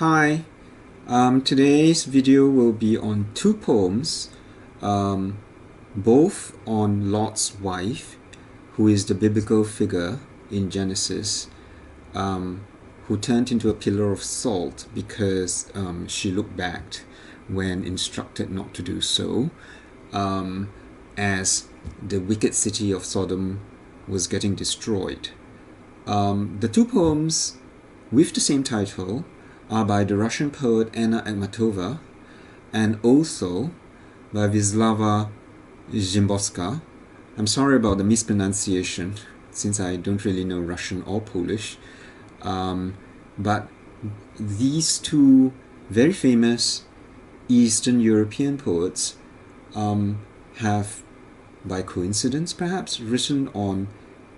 Hi, today's video will be on two poems, both on Lot's wife, who is the biblical figure in Genesis, who turned into a pillar of salt because she looked back when instructed not to do so, as the wicked city of Sodom was getting destroyed. The two poems with the same title are by the Russian poet Anna Akhmatova and also by Wislawa Symborska. I'm sorry about the mispronunciation since I don't really know Russian or Polish, but these two very famous Eastern European poets have, by coincidence perhaps, written on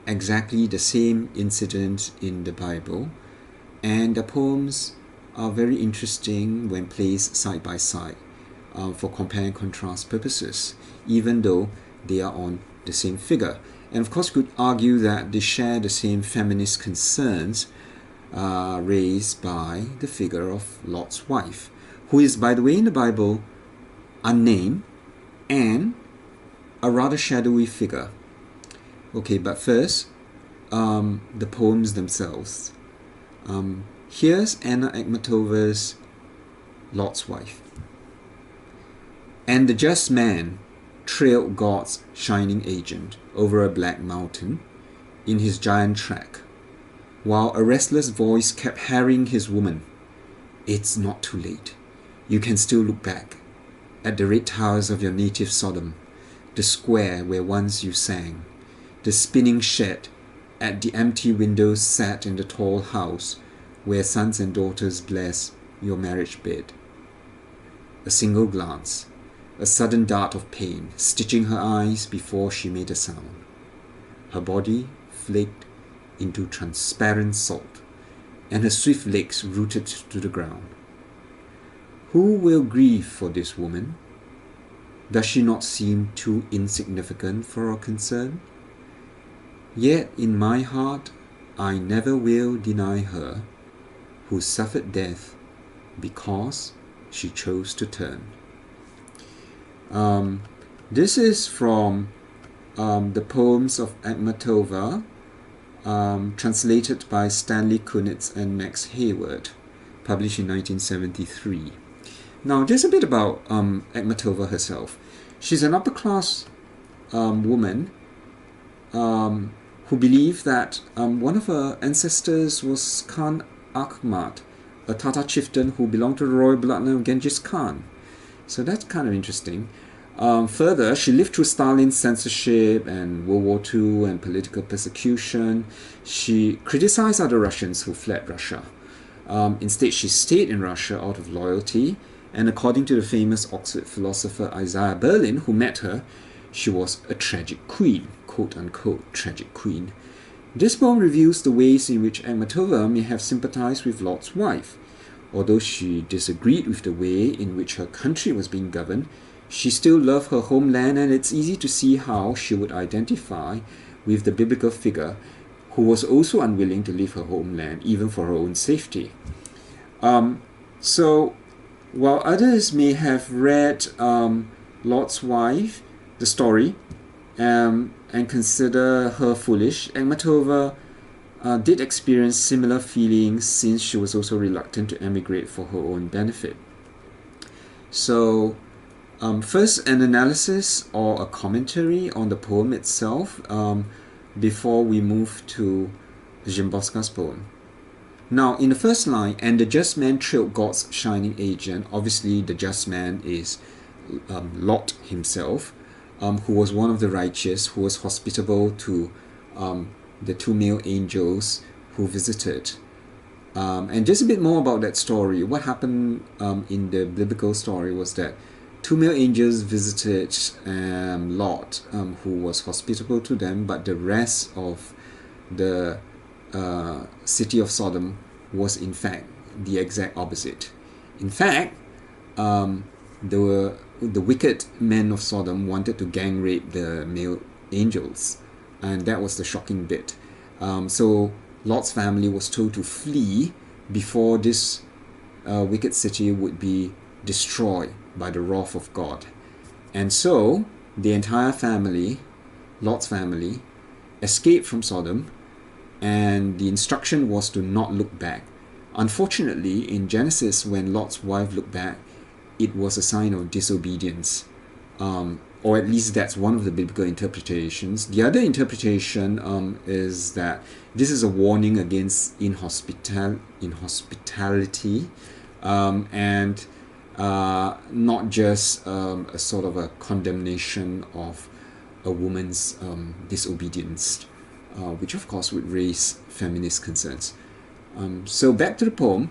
exactly the same incident in the Bible, and the poems are very interesting when placed side by side for compare and contrast purposes, even though they are on the same figure. And of course, you could argue that they share the same feminist concerns raised by the figure of Lot's wife, who is, by the way, in the Bible, unnamed and a rather shadowy figure. Okay, but first, the poems themselves. Here's Anna Akhmatova's Lot's wife. And the just man trailed God's shining agent over a black mountain in his giant track, while a restless voice kept harrying his woman. It's not too late. You can still look back at the red towers of your native Sodom, the square where once you sang, the spinning shed at the empty windows sat in the tall house where sons and daughters bless your marriage bed. A single glance, a sudden dart of pain, stitching her eyes before she made a sound. Her body flaked into transparent salt, and her swift legs rooted to the ground. Who will grieve for this woman? Does she not seem too insignificant for our concern? Yet in my heart I never will deny her, who suffered death because she chose to turn. This is from the poems of Akhmatova, translated by Stanley Kunitz and Max Hayward, published in 1973. Now, just a bit about Akhmatova herself. She's an upper-class woman who believed that one of her ancestors was Khan Akhmat, a Tatar chieftain who belonged to the royal bloodline of Genghis Khan. So that's kind of interesting. Further, she lived through Stalin's censorship and World War II and political persecution. She criticized other Russians who fled Russia. Instead, she stayed in Russia out of loyalty, and according to the famous Oxford philosopher Isaiah Berlin, who met her, she was a tragic queen, quote-unquote tragic queen. This poem reveals the ways in which Akhmatova may have sympathized with Lot's wife. Although she disagreed with the way in which her country was being governed, she still loved her homeland, and it's easy to see how she would identify with the biblical figure who was also unwilling to leave her homeland, even for her own safety. So, while others may have read Lot's wife, the story, and consider her foolish, Akhmatova did experience similar feelings since she was also reluctant to emigrate for her own benefit. So, first an analysis or a commentary on the poem itself before we move to Szymborska's poem. Now, in the first line, and the just man trailed God's shining agent, obviously the just man is Lot himself, who was one of the righteous, who was hospitable to the two male angels who visited. And just a bit more about that story. What happened in the biblical story was that two male angels visited Lot, who was hospitable to them, but the rest of the city of Sodom was in fact the exact opposite. In fact, the wicked men of Sodom wanted to gang rape the male angels, and that was the shocking bit. So Lot's family was told to flee before this wicked city would be destroyed by the wrath of God. And so the entire family, Lot's family, escaped from Sodom, and the instruction was to not look back. Unfortunately, in Genesis, when Lot's wife looked back, it was a sign of disobedience. Or at least that's one of the biblical interpretations. The other interpretation is that this is a warning against inhospitality, and not just a sort of a condemnation of a woman's disobedience, which of course would raise feminist concerns. So back to the poem.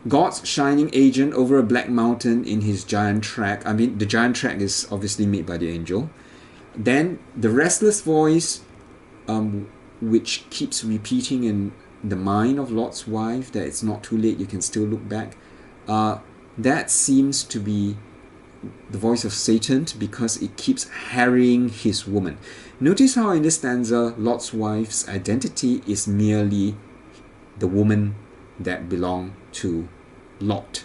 God's shining agent over a black mountain in his giant track. I mean, the giant track is obviously made by the angel. Then the restless voice, which keeps repeating in the mind of Lot's wife that it's not too late, you can still look back. That seems to be the voice of Satan, because it keeps harrying his woman. Notice how in this stanza, Lot's wife's identity is merely the woman that belonged to Lot.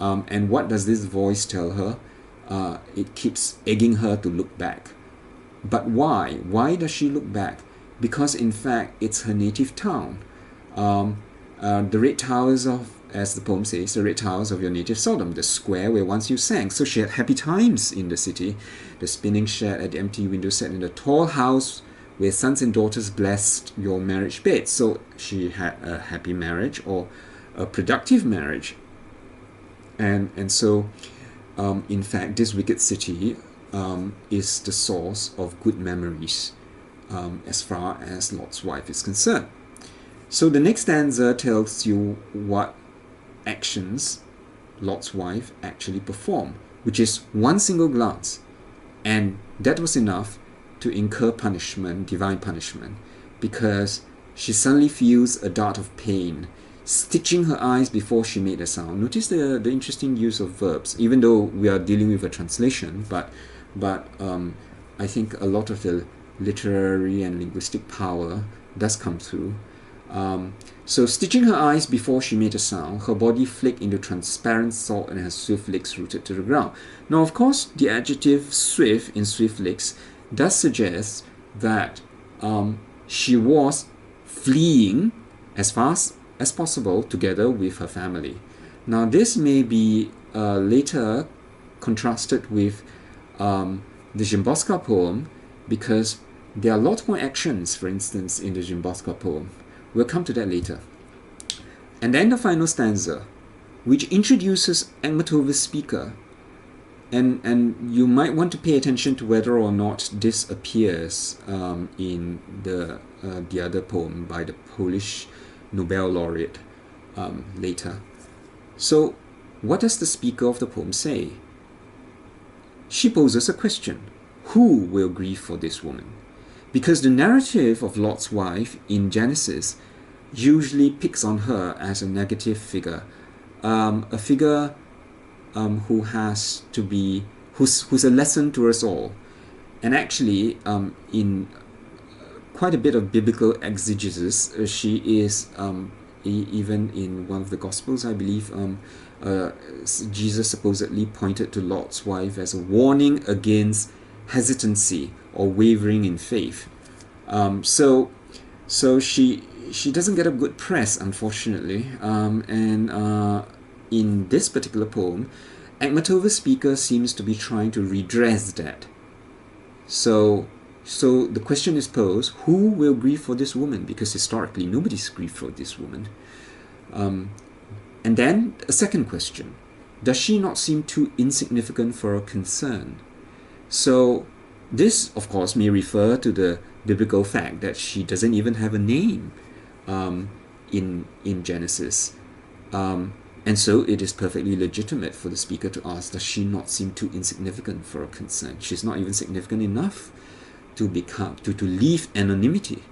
And what does this voice tell her? It keeps egging her to look back. But why? Why does she look back? Because in fact, it's her native town. The red towers of, as the poem says, the red towers of your native Sodom, the square where once you sang. So she had happy times in the city. The spinning shed at the empty window set in the tall house where sons and daughters blessed your marriage bed. So she had a happy marriage, or a productive marriage. And so, in fact, this wicked city is the source of good memories as far as Lot's wife is concerned. So the next stanza tells you what actions Lot's wife actually performed, which is one single glance. And that was enough to incur punishment, divine punishment, because she suddenly feels a dart of pain, stitching her eyes before she made a sound. Notice the interesting use of verbs, even though we are dealing with a translation, but I think a lot of the literary and linguistic power does come through. So stitching her eyes before she made a sound, her body flaked into transparent salt and her swift legs rooted to the ground. Now, of course, the adjective swift in swift legs does suggest that she was fleeing as fast as possible together with her family. Now, this may be later contrasted with the Szymborska poem, because there are a lot more actions, for instance, in the Szymborska poem. We'll come to that later. And then the final stanza, which introduces Akhmatova's speaker. And you might want to pay attention to whether or not this appears in the other poem by the Polish Nobel laureate later. So, what does the speaker of the poem say? She poses a question. Who will grieve for this woman? Because the narrative of Lot's wife in Genesis usually picks on her as a negative figure, a figure who has to be, who's a lesson to us all. And actually, in quite a bit of biblical exegesis, she is, even in one of the Gospels, I believe, Jesus supposedly pointed to Lot's wife as a warning against hesitancy or wavering in faith. So she doesn't get a good press, unfortunately. In this particular poem, Akhmatova's speaker seems to be trying to redress that. So the question is posed, who will grieve for this woman? Because historically, nobody's grieved for this woman. And then a second question, does she not seem too insignificant for a concern? So this, of course, may refer to the biblical fact that she doesn't even have a name in Genesis. And so it is perfectly legitimate for the speaker to ask, does she not seem too insignificant for a concern? She's not even significant enough to leave anonymity.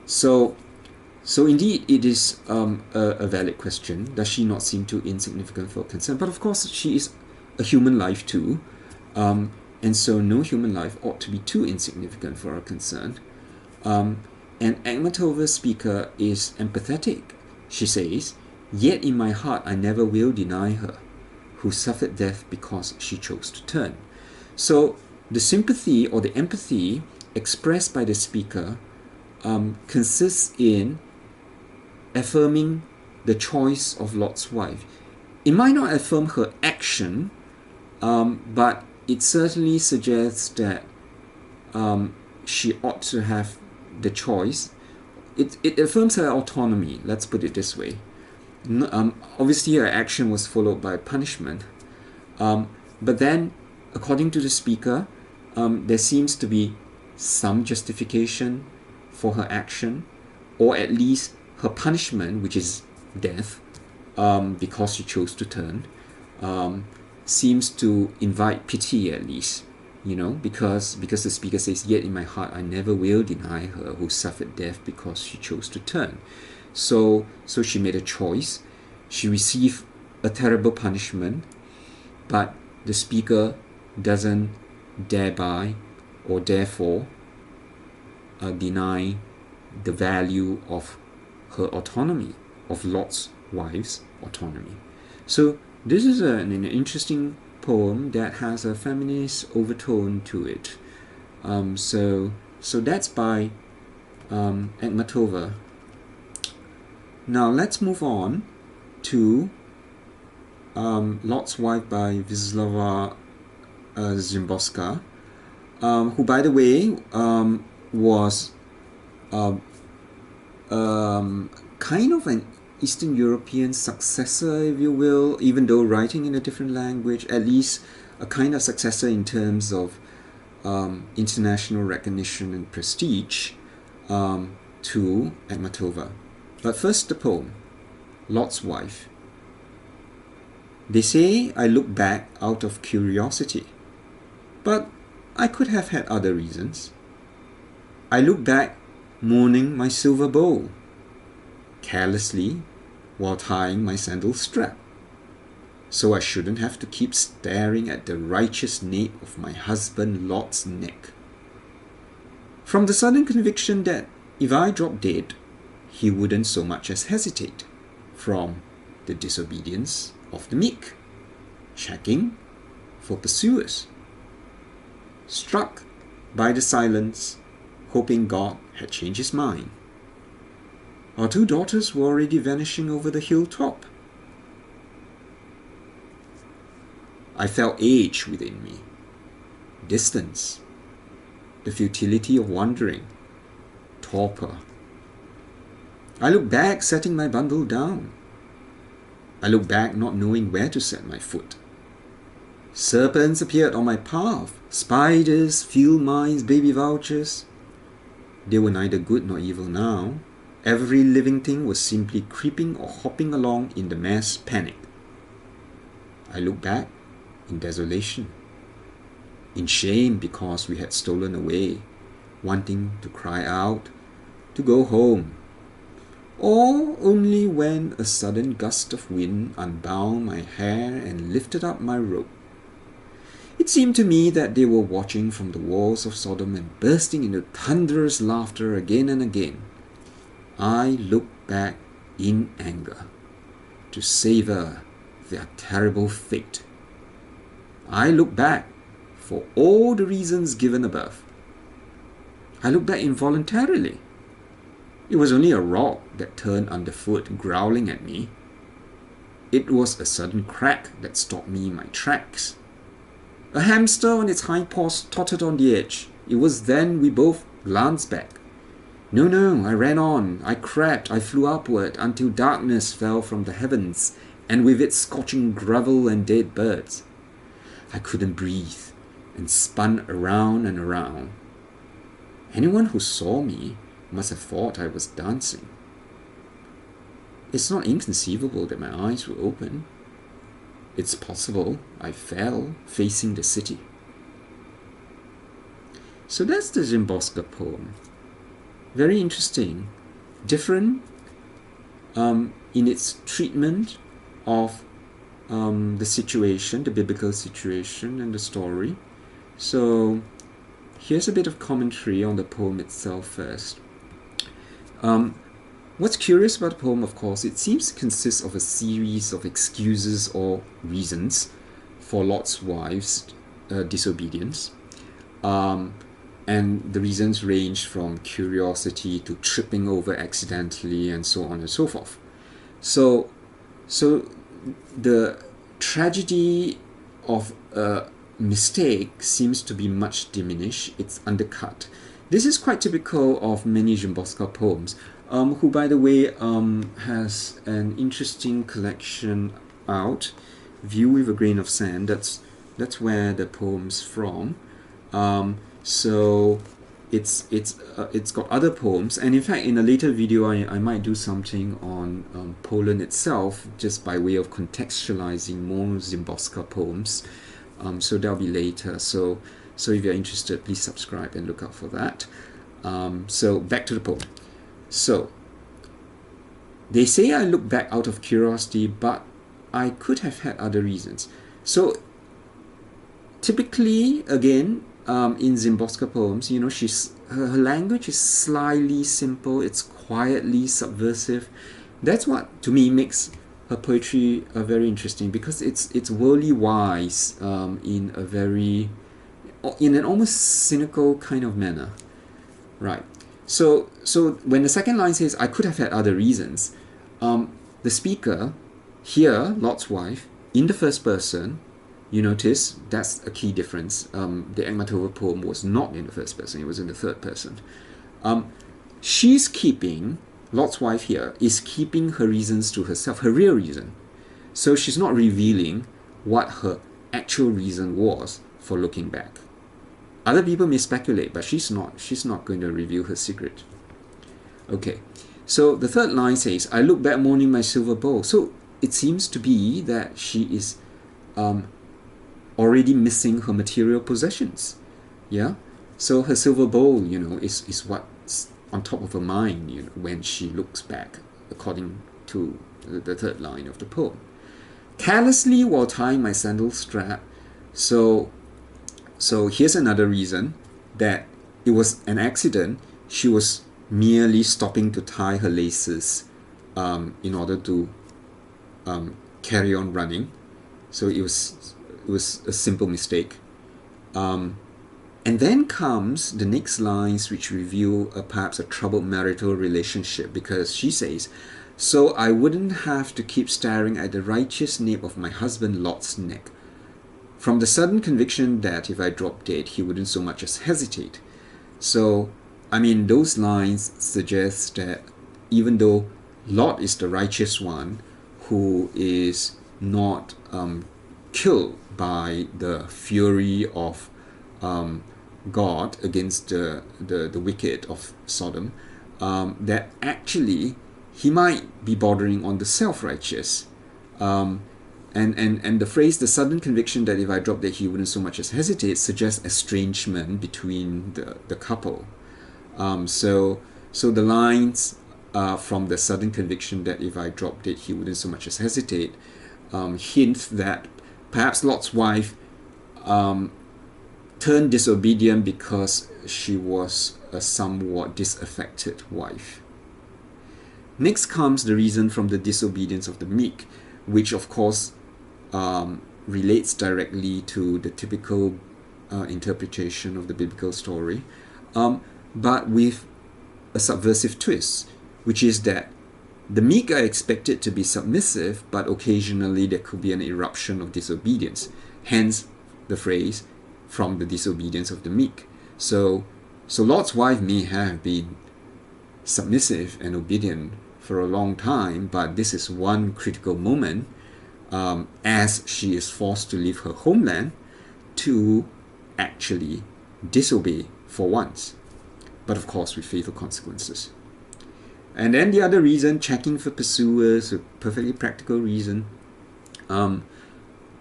So indeed, it is a valid question. Does she not seem too insignificant for a concern? But of course, she is a human life too. And so no human life ought to be too insignificant for a concern. And Akhmatova's speaker is empathetic, she says, Yet in my heart I never will deny her, who suffered death because she chose to turn. So the sympathy or the empathy expressed by the speaker consists in affirming the choice of Lot's wife. It might not affirm her action, but it certainly suggests that she ought to have the choice. It affirms her autonomy, let's put it this way. Obviously her action was followed by punishment, but then according to the speaker, there seems to be some justification for her action, or at least her punishment, which is death, because she chose to turn, seems to invite pity at least, because the speaker says, yet in my heart I never will deny her who suffered death because she chose to turn. So she made a choice. She received a terrible punishment, but the speaker doesn't thereby or therefore deny the value of her autonomy, of Lot's wife's autonomy. So this is an interesting poem that has a feminist overtone to it. So that's by Akhmatova. Now let's move on to Lot's Wife by Wislawa Symborska, who, by the way, was kind of an Eastern European successor, if you will, even though writing in a different language, at least a kind of successor in terms of international recognition and prestige to Akhmatova. But first the poem, Lot's Wife. They say I look back out of curiosity, but I could have had other reasons. I look back mourning my silver bowl, carelessly while tying my sandal strap, so I shouldn't have to keep staring at the righteous nape of my husband Lot's neck. From the sudden conviction that if I dropped dead, he wouldn't so much as hesitate, from the disobedience of the meek, checking for pursuers. Struck by the silence, hoping God had changed his mind. Our two daughters were already vanishing over the hilltop. I felt age within me, distance, the futility of wandering, torpor. I look back, setting my bundle down. I look back, not knowing where to set my foot. Serpents appeared on my path, spiders, field mice, baby vultures. They were neither good nor evil now. Every living thing was simply creeping or hopping along in the mass panic. I look back in desolation, in shame because we had stolen away, wanting to cry out, to go home. Or only when a sudden gust of wind unbound my hair and lifted up my robe. It seemed to me that they were watching from the walls of Sodom and bursting into thunderous laughter again and again. I looked back in anger to savor their terrible fate. I looked back for all the reasons given above. I looked back involuntarily. It was only a rock that turned underfoot, growling at me. It was a sudden crack that stopped me in my tracks. A hamster on its hind paws tottered on the edge. It was then we both glanced back. No, I ran on. I crept, I flew upward until darkness fell from the heavens, and with it scorching gravel and dead birds. I couldn't breathe and spun around and around. Anyone who saw me must have thought I was dancing. It's not inconceivable that my eyes were open. It's possible I fell facing the city. So that's the Szymborska poem. Very interesting. Different in its treatment of the situation, the biblical situation and the story. So here's a bit of commentary on the poem itself first. What's curious about the poem, of course, it seems to consist of a series of excuses or reasons for Lot's wife's disobedience. And the reasons range from curiosity to tripping over accidentally and so on and so forth. So the tragedy of a mistake seems to be much diminished. It's undercut. This is quite typical of many Szymborska poems, who, by the way, has an interesting collection out, View with a Grain of Sand. That's where the poem's from. So it's got other poems, and in fact, in a later video, I might do something on Poland itself, just by way of contextualizing more Szymborska poems. So that'll be later. So if you're interested, please subscribe and look out for that. So back to the poem. So they say I look back out of curiosity, but I could have had other reasons. So typically, again, in Szymborska poems, you know, her language is slyly simple. It's quietly subversive. That's what, to me, makes her poetry very interesting, because it's worldly wise in an almost cynical kind of manner, right? So when the second line says I could have had other reasons, the speaker here, Lot's wife, in the first person. You notice that's a key difference. The Akhmatova poem was not in the first person, it was in the third person. Lot's wife here is keeping her reasons to herself, her real reason. So she's not revealing what her actual reason was for looking back. Other people may speculate, but she's not going to reveal her secret. Okay, so the third line says, I look back mourning my silver bowl. So it seems to be that she is already missing her material possessions. Yeah, so her silver bowl, you know, is what's on top of her mind, you know, when she looks back, according to the third line of the poem. Carelessly while tying my sandal strap. So here's another reason that it was an accident. She was merely stopping to tie her laces in order to carry on running. So it was a simple mistake. And then comes the next lines, which reveal perhaps a troubled marital relationship, because she says, so I wouldn't have to keep staring at the righteous nape of my husband Lot's neck, from the sudden conviction that if I dropped dead, he wouldn't so much as hesitate. So, I mean, those lines suggest that even though Lot is the righteous one who is not killed by the fury of God against the wicked of Sodom, that actually he might be bordering on the self-righteous. And the phrase, the sudden conviction that if I dropped dead he wouldn't so much as hesitate, suggests estrangement between the couple. So the lines from the sudden conviction that if I dropped dead he wouldn't so much as hesitate hint that perhaps Lot's wife turned disobedient because she was a somewhat disaffected wife. Next comes the reason from the disobedience of the meek, which of course relates directly to the typical interpretation of the biblical story, but with a subversive twist, which is that the meek are expected to be submissive, but occasionally there could be an eruption of disobedience. Hence the phrase, from the disobedience of the meek. So Lot's wife may have been submissive and obedient for a long time, but this is one critical moment as she is forced to leave her homeland to actually disobey for once, but of course with fatal consequences. And then the other reason, checking for pursuers, a perfectly practical reason.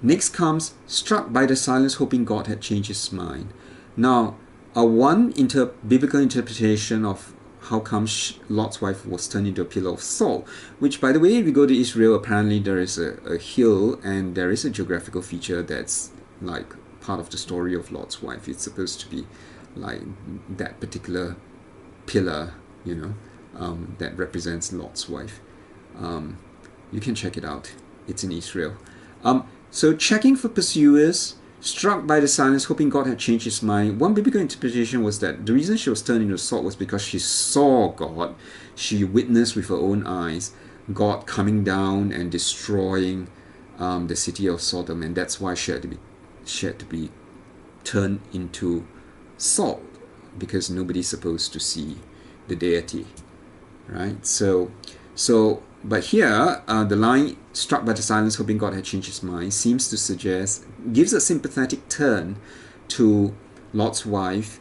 Next comes, struck by the silence, hoping God had changed his mind. Now, one biblical interpretation of how come Lot's wife was turned into a pillar of salt, which, by the way, if you go to Israel, apparently there is a hill and there is a geographical feature that's like part of the story of Lot's wife. It's supposed to be like that particular pillar, you know. that represents Lot's wife. You can check it out. It's in Israel. So checking for pursuers, struck by the silence, hoping God had changed his mind. One biblical interpretation was that the reason she was turned into salt was because she saw God. She witnessed with her own eyes God coming down and destroying the city of Sodom, and that's why she had to be turned into salt, because nobody's supposed to see the deity, right? But here, the line, struck by the silence, hoping God had changed his mind, seems to suggest, gives a sympathetic turn to Lot's wife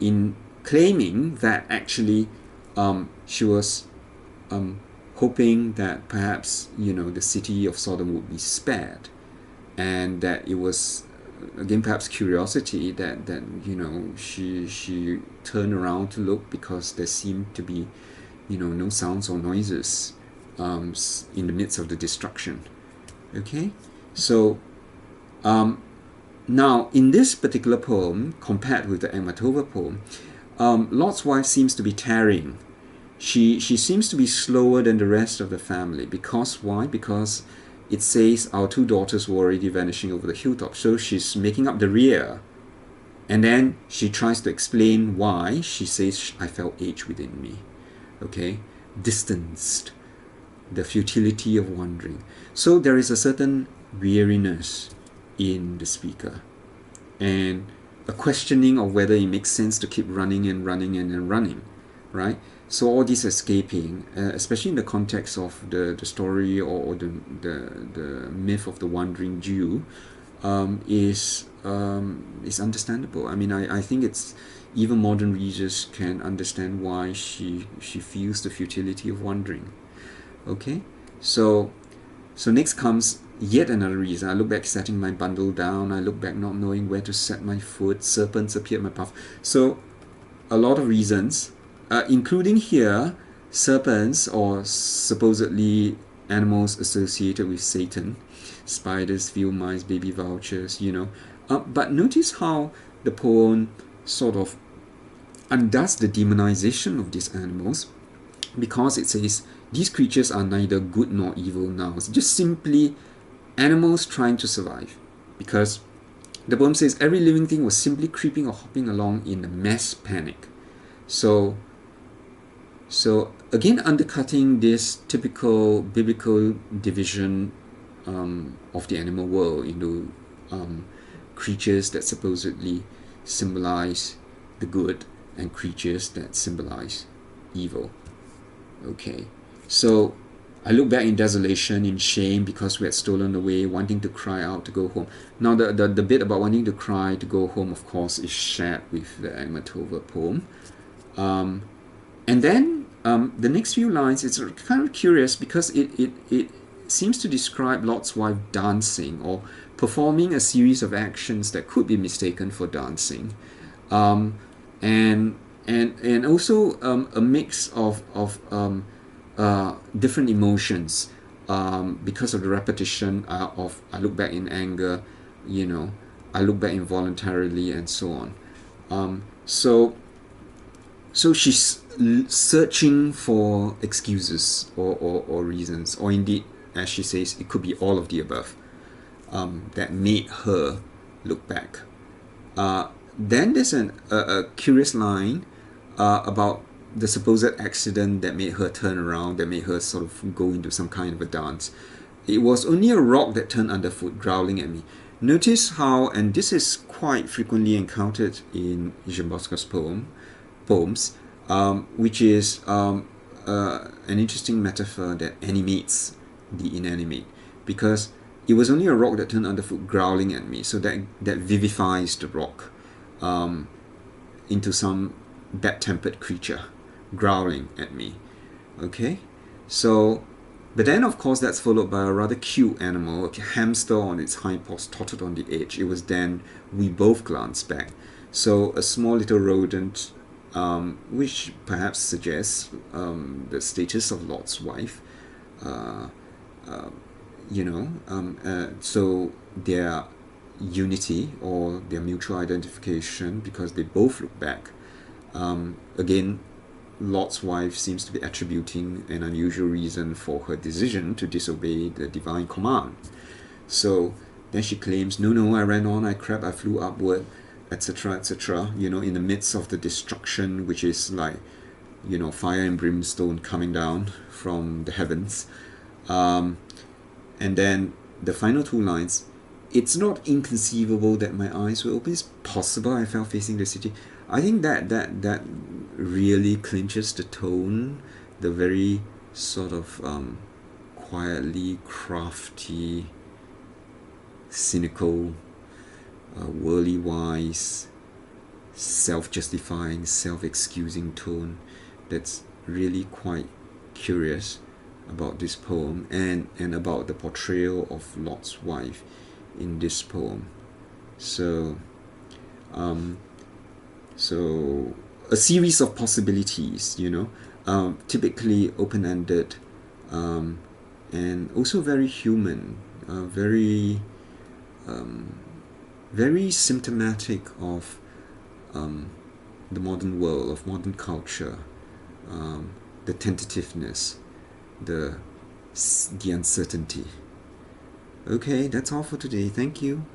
in claiming that actually she was hoping that perhaps, the city of Sodom would be spared, and that it was, again, perhaps curiosity that she turned around to look, because there seemed to be, no sounds or noises in the midst of the destruction. Okay, so now in this particular poem, compared with the Akhmatova poem, Lot's wife seems to be tarrying. She seems to be slower than the rest of the family. Because why? Because it says our two daughters were already vanishing over the hilltop. So she's making up the rear. And then she tries to explain why. She says, I felt age within me. Okay? Distanced. The futility of wandering. So there is a certain weariness in the speaker. And a questioning of whether it makes sense to keep running and running and running. Right? So all this escaping, especially in the context of the story or the myth of the wandering Jew, is understandable. I mean, I think it's even modern readers can understand why she feels the futility of wandering. Okay, so next comes yet another reason. I look back setting my bundle down. I look back not knowing where to set my foot. Serpents appeared in my path. So a lot of reasons. Including here serpents, or supposedly animals associated with Satan, spiders, field mice, baby vultures, But notice how the poem sort of undoes the demonization of these animals, because it says these creatures are neither good nor evil now. It's just simply animals trying to survive, because the poem says every living thing was simply creeping or hopping along in a mass panic. So again, undercutting this typical biblical division of the animal world into creatures that supposedly symbolize the good and creatures that symbolize evil. Okay, so I look back in desolation, in shame, because we had stolen away, wanting to cry out to go home. Now the bit about wanting to cry to go home, of course, is shared with the Akhmatova poem. And then the next few lines, it's kind of curious, because it seems to describe Lot's wife dancing, or performing a series of actions that could be mistaken for dancing, and also a mix of different emotions, because of the repetition of I look back in anger, I look back involuntarily, and so on. So she's searching for excuses or reasons, or indeed, as she says, it could be all of the above, that made her look back. Then there's a curious line about the supposed accident that made her turn around, that made her sort of go into some kind of a dance. It was only a rock that turned underfoot, growling at me. Notice how, and this is quite frequently encountered in Szymborska's poems, which is an interesting metaphor that animates the inanimate, because it was only a rock that turned underfoot, growling at me. So that vivifies the rock into some bad-tempered creature growling at me. Okay, so but then of course that's followed by a rather cute animal, a hamster on its hind paws tottered on the edge. It was then we both glanced back. So a small little rodent, which perhaps suggests the status of Lot's wife, so their unity or their mutual identification, because they both look back. Again, Lot's wife seems to be attributing an unusual reason for her decision to disobey the divine command. So then she claims, no, I ran on, I crept, I flew upward, etc., etc., in the midst of the destruction, which is like, fire and brimstone coming down from the heavens. And then the final two lines, it's not inconceivable that my eyes were open. It's possible I fell facing the city. I think that really clinches the tone, the very sort of quietly crafty, cynical, worldly wise, self-justifying, self-excusing tone that's really quite curious about this poem and about the portrayal of Lot's wife in this poem. So a series of possibilities, typically open-ended, and also very human, very symptomatic of the modern world, of modern culture, the tentativeness, the uncertainty. Okay, that's all for today. Thank you.